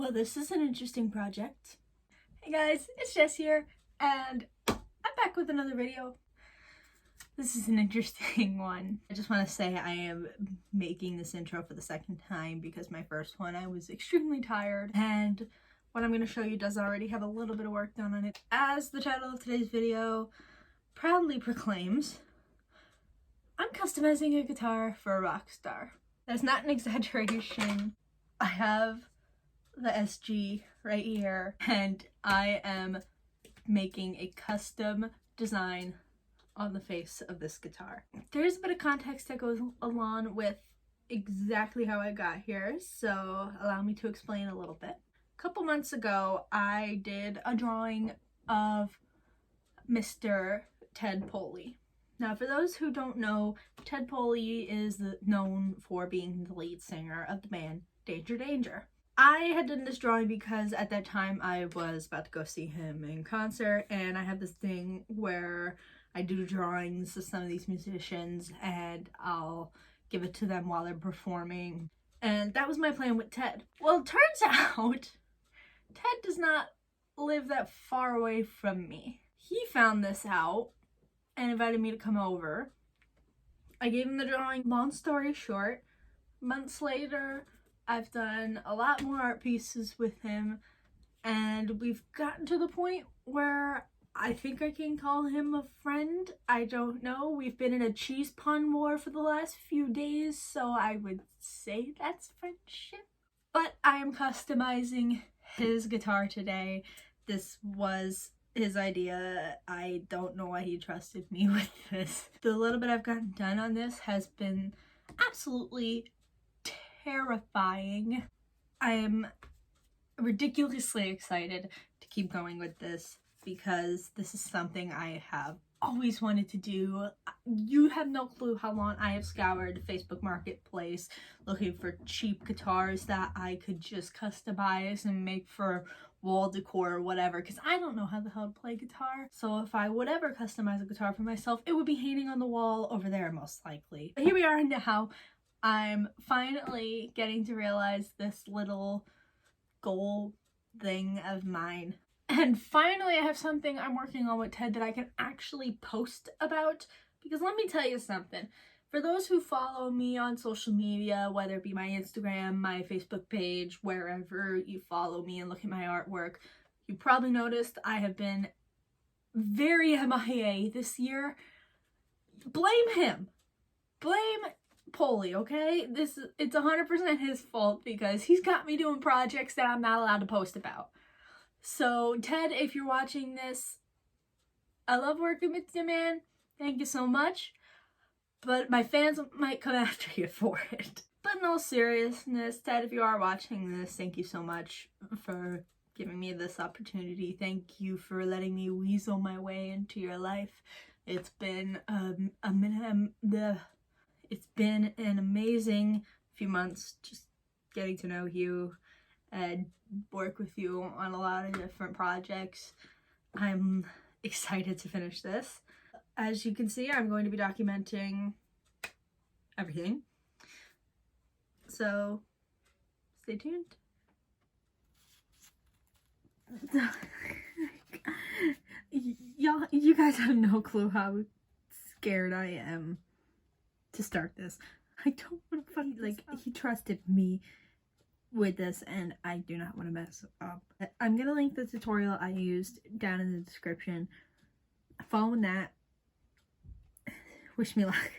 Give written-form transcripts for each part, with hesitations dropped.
Well, this is an interesting project. Hey guys, it's Jess here, and I'm back with another video. This is an interesting one. I just want to say I am making this intro for the second time because my first one I was extremely tired, and what I'm going to show you does already have a little bit of work done on it. As the title of today's video proudly proclaims, I'm customizing a guitar for a Rockstar. That's not an exaggeration. I have the SG right here, and I am making a custom design on the face of this guitar. There's a bit of context that goes along with exactly how I got here, so allow me to explain a little bit. A couple months ago, I did a drawing of Mr. Ted Poley. Now, for those who don't know, Ted Poley is known for being the lead singer of the band Danger Danger. I had done this drawing because at that time I was about to go see him in concert, and I have this thing where I do drawings of some of these musicians and I'll give it to them while they're performing. And that was my plan with Ted. Well, it turns out Ted does not live that far away from me. He found this out and invited me to come over. I gave him the drawing. Long story short, months later, I've done a lot more art pieces with him, and we've gotten to the point where I think I can call him a friend. I don't know. We've been in a cheese pun war for the last few days, so I would say that's friendship. But I am customizing his guitar today. This was his idea. I don't know why he trusted me with this. The little bit I've gotten done on this has been absolutely terrifying. I am ridiculously excited to keep going with this because this is something I have always wanted to do. You have no clue how long I have scoured Facebook Marketplace looking for cheap guitars that I could just customize and make for wall decor or whatever, because I don't know how the hell to play guitar. So if I would ever customize a guitar for myself, it would be hanging on the wall over there most likely. But here we are now. I'm finally getting to realize this little goal thing of mine. And finally I have something I'm working on with Ted that I can actually post about. Because let me tell you something. For those who follow me on social media, whether it be my Instagram, my Facebook page, wherever you follow me and look at my artwork, you probably noticed I have been very MIA this year. Blame him. Blame Poley, okay? It's 100% his fault because he's got me doing projects that I'm not allowed to post about. So, Ted, if you're watching this, I love working with you, man. Thank you so much. But my fans might come after you for it. But in all seriousness, Ted, if you are watching this, thank you so much for giving me this opportunity. Thank you for letting me weasel my way into your life. It's been It's been an amazing few months just getting to know you and work with you on a lot of different projects. I'm excited to finish this. As you can see, I'm going to be documenting everything. So, stay tuned. Y'all, you guys have no clue how scared I am to start this. I don't want to fucking, like, he trusted me with this and I do not want to mess up. I'm gonna link the tutorial I used down in the description. Following that, wish me luck.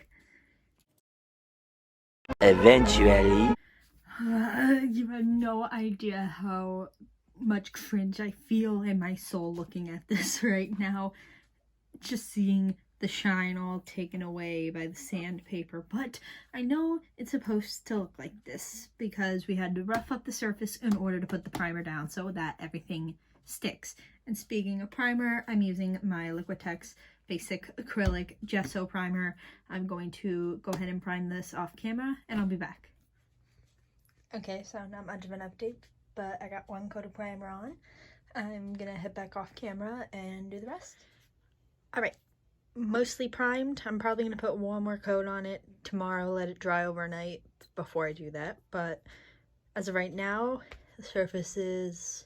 Eventually. You have no idea how much cringe I feel in my soul looking at this right now. Just seeing the shine all taken away by the sandpaper, but I know it's supposed to look like this because we had to rough up the surface in order to put the primer down so that everything sticks. And speaking of primer, I'm using my Liquitex Basic Acrylic Gesso Primer. I'm going to go ahead and prime this off camera and I'll be back. Okay, so not much of an update, but I got one coat of primer on. I'm gonna head back off camera and do the rest. Alright. Mostly primed. I'm probably going to put one more coat on it tomorrow, let it dry overnight before I do that. But as of right now, The surface is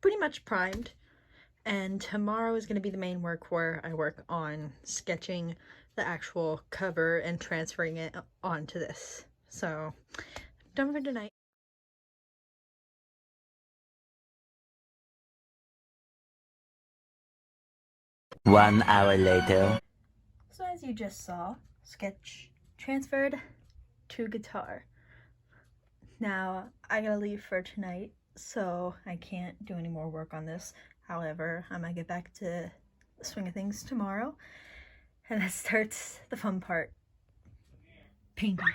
pretty much primed, and tomorrow is going to be the main work where I work on sketching the actual cover and transferring it onto this. So, done for tonight. One hour later. So as you just saw, sketch transferred to guitar. Now, I gotta leave for tonight, so I can't do any more work on this. However, I might get back to the swing of things tomorrow, and that starts the fun part. Painting.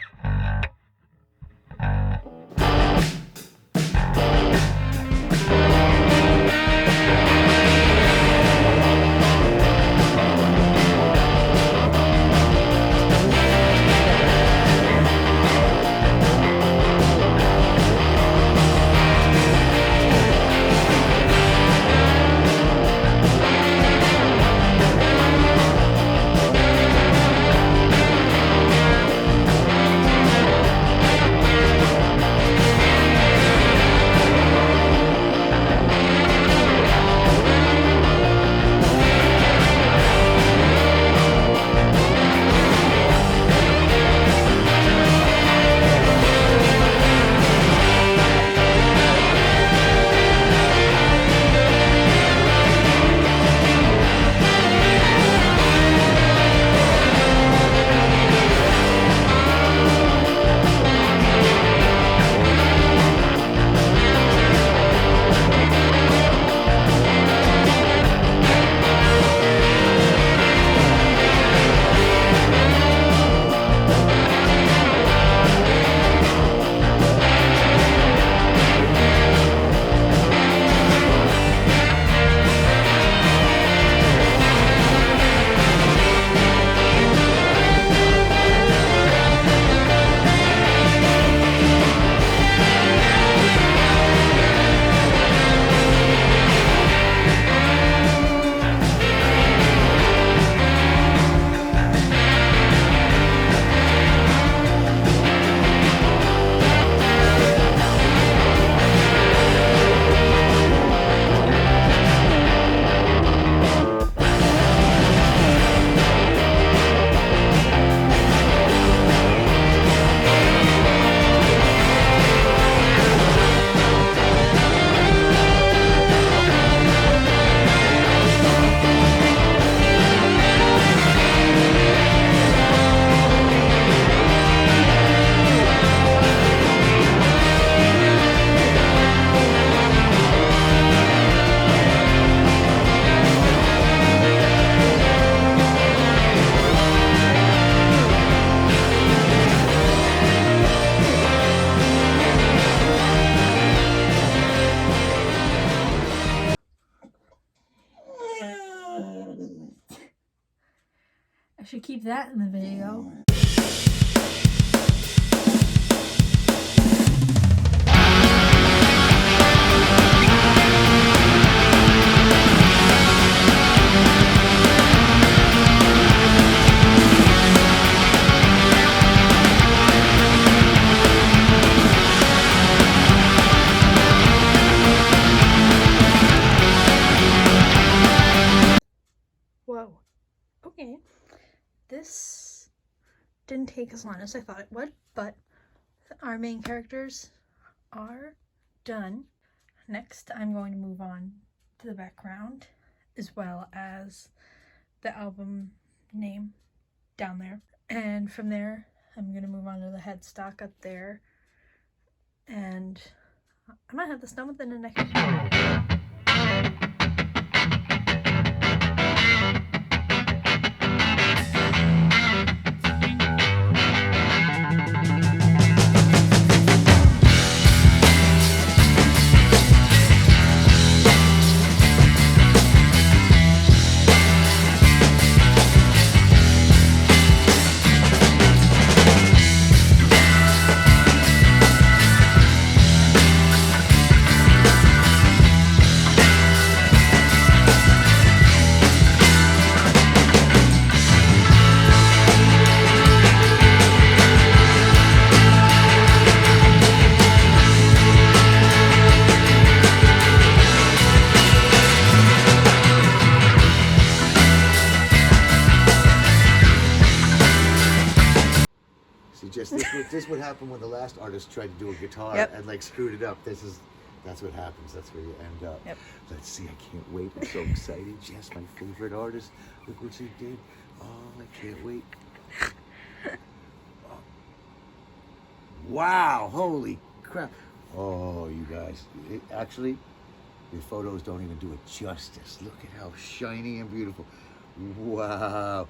I should keep that in the video. Whoa. Okay. This didn't take as long as I thought it would, but our main characters are done. Next, I'm going to move on to the background as well as the album name down there. And from there, I'm going to move on to the headstock up there. And I might have this done within the next See, Jess, this would happen when the last artist tried to do a guitar Yep. and like screwed it up. That's what happens. That's where you end up. Yep. Let's see. I can't wait. I'm so excited. Jess, my favorite artist. Look what she did. Oh, I can't wait. Oh. Wow! Holy crap! Oh, you guys. Actually, your photos don't even do it justice. Look at how shiny and beautiful. Wow!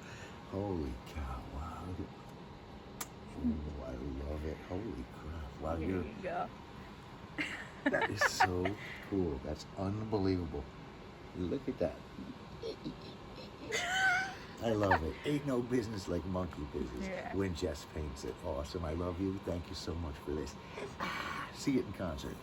Holy cow! Wow! Look at. Oh, I love it. Holy crap! Wow, There you're. you go. That is so cool. That's unbelievable. Look at that. I love it. Ain't no business like monkey business Yeah. when Jess paints it. Awesome. I love you. Thank you so much for this. See it in concert.